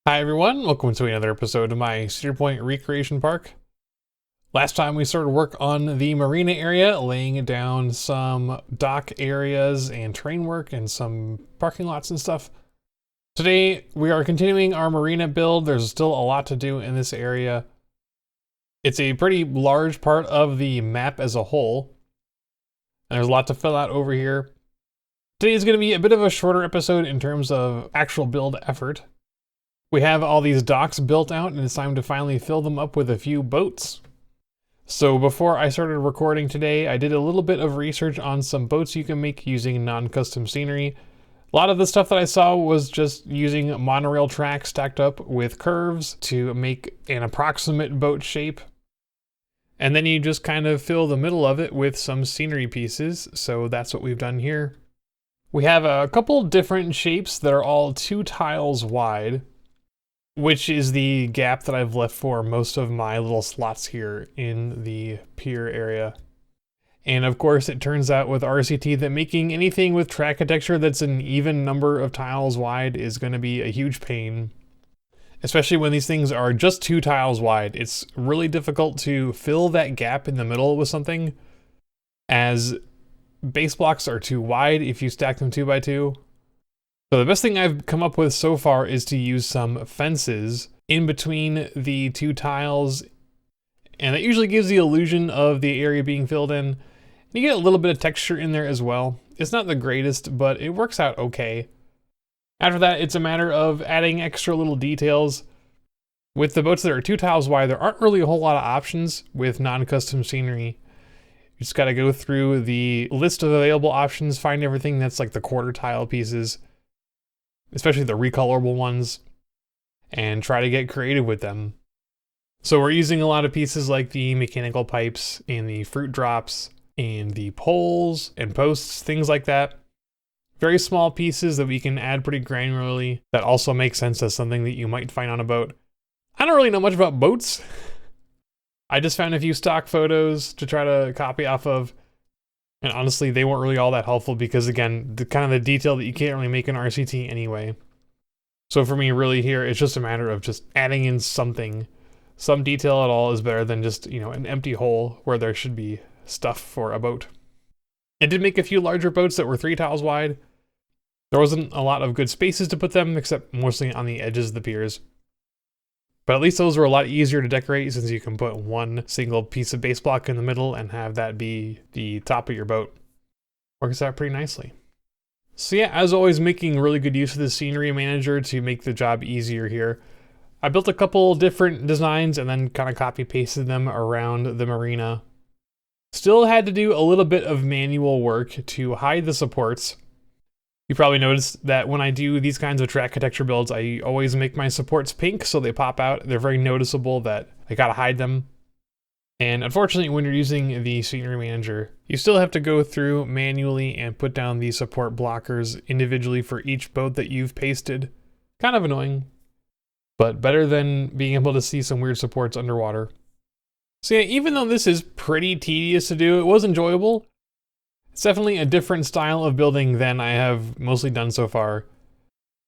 Hi everyone, welcome to another episode of my Cedar Point Recreation Park. Last time we started work on the Marina area, laying down some dock areas and terrain work and some parking lots and stuff. Today we are continuing our Marina build. There's still a lot to do in this area. It's a pretty large part of the map as a whole, and there's a lot to fill out over here. Today is going to be a bit of a shorter episode in terms of actual build effort. We have all these docks built out and it's time to finally fill them up with a few boats. So before I started recording today, I did a little bit of research on some boats you can make using non-custom scenery. A lot of the stuff that I saw was just using monorail tracks stacked up with curves to make an approximate boat shape. And then you just kind of fill the middle of it with some scenery pieces. So that's what we've done here. We have a couple different shapes that are all 2 tiles wide, which is the gap that I've left for most of my little slots here in the pier area. And of course, it turns out with RCT that making anything with track texture that's an even number of tiles wide is going to be a huge pain. Especially when these things are just 2 tiles wide. It's really difficult to fill that gap in the middle with something, as base blocks are too wide if you stack them 2 by 2. So the best thing I've come up with so far is to use some fences in between the 2 tiles, and that usually gives the illusion of the area being filled in. You get a little bit of texture in there as well. It's not the greatest, but it works out okay. After that, it's a matter of adding extra little details. With the boats that are 2 tiles wide, there aren't really a whole lot of options with non-custom scenery. You just gotta go through the list of available options, find everything that's like the quarter tile pieces, especially the recolorable ones, and try to get creative with them. So we're using a lot of pieces like the mechanical pipes and the fruit drops and the poles and posts, things like that. Very small pieces that we can add pretty granularly that also make sense as something that you might find on a boat. I don't really know much about boats. I just found a few stock photos to try to copy off of. And honestly, they weren't really all that helpful because, again, the kind of the detail that you can't really make in RCT anyway. So for me, really here, it's just a matter of just adding in something. Some detail at all is better than just, an empty hole where there should be stuff for a boat. I did make a few larger boats that were 3 tiles wide. There wasn't a lot of good spaces to put them, except mostly on the edges of the piers. But at least those were a lot easier to decorate since you can put one single piece of base block in the middle and have that be the top of your boat. Works out pretty nicely. So yeah, as always, making really good use of the scenery manager to make the job easier here. I built a couple different designs and then kind of copy pasted them around the marina. Still had to do a little bit of manual work to hide the supports. You probably noticed that when I do these kinds of track texture builds, I always make my supports pink so they pop out. They're very noticeable that I gotta hide them. And unfortunately, when you're using the scenery manager, you still have to go through manually and put down the support blockers individually for each boat that you've pasted. Kind of annoying, but better than being able to see some weird supports underwater. So yeah, even though this is pretty tedious to do, it was enjoyable. It's definitely a different style of building than I have mostly done so far.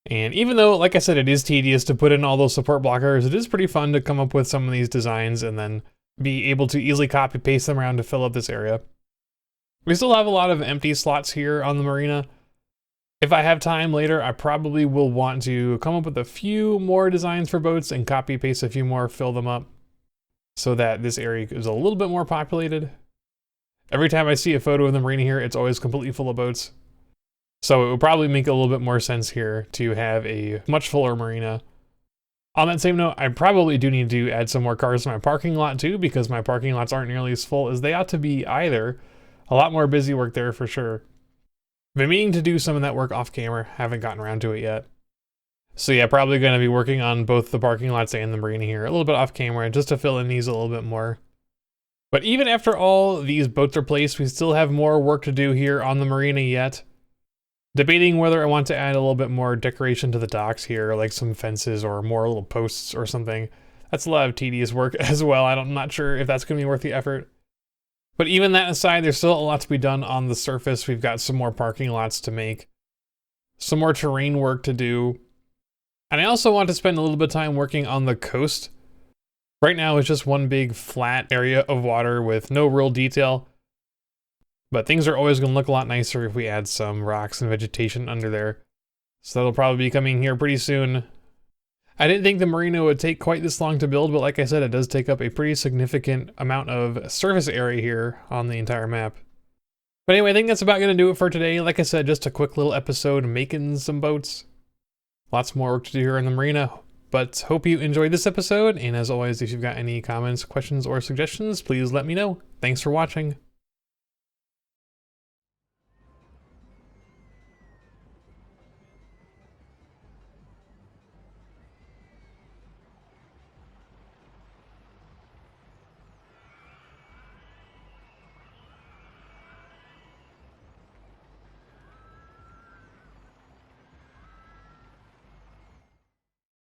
And even though, like I said, it is tedious to put in all those support blockers, it is pretty fun to come up with some of these designs and then be able to easily copy paste them around to fill up this area. We still have a lot of empty slots here on the marina. If I have time later, I probably will want to come up with a few more designs for boats and copy paste a few more, fill them up, so that this area is a little bit more populated. Every time I see a photo of the marina here, it's always completely full of boats. So it would probably make a little bit more sense here to have a much fuller marina. On that same note, I probably do need to add some more cars to my parking lot too, because my parking lots aren't nearly as full as they ought to be either. A lot more busy work there for sure. I've been meaning to do some of that work off camera, haven't gotten around to it yet. So yeah, probably going to be working on both the parking lots and the marina here, a little bit off camera, just to fill in these a little bit more. But even after all these boats are placed, we still have more work to do here on the marina yet. Debating whether I want to add a little bit more decoration to the docks here, like some fences or more little posts or something. That's a lot of tedious work as well. I'm not sure if that's going to be worth the effort. But even that aside, there's still a lot to be done on the surface. We've got some more parking lots to make, some more terrain work to do. And I also want to spend a little bit of time working on the coast. Right now it's just one big flat area of water with no real detail. But things are always going to look a lot nicer if we add some rocks and vegetation under there. So that'll probably be coming here pretty soon. I didn't think the marina would take quite this long to build, but like I said, it does take up a pretty significant amount of surface area here on the entire map. But anyway, I think that's about going to do it for today. Like I said, just a quick little episode making some boats. Lots more work to do here in the marina, but hope you enjoyed this episode. And as always, if you've got any comments, questions, or suggestions, please let me know. Thanks for watching.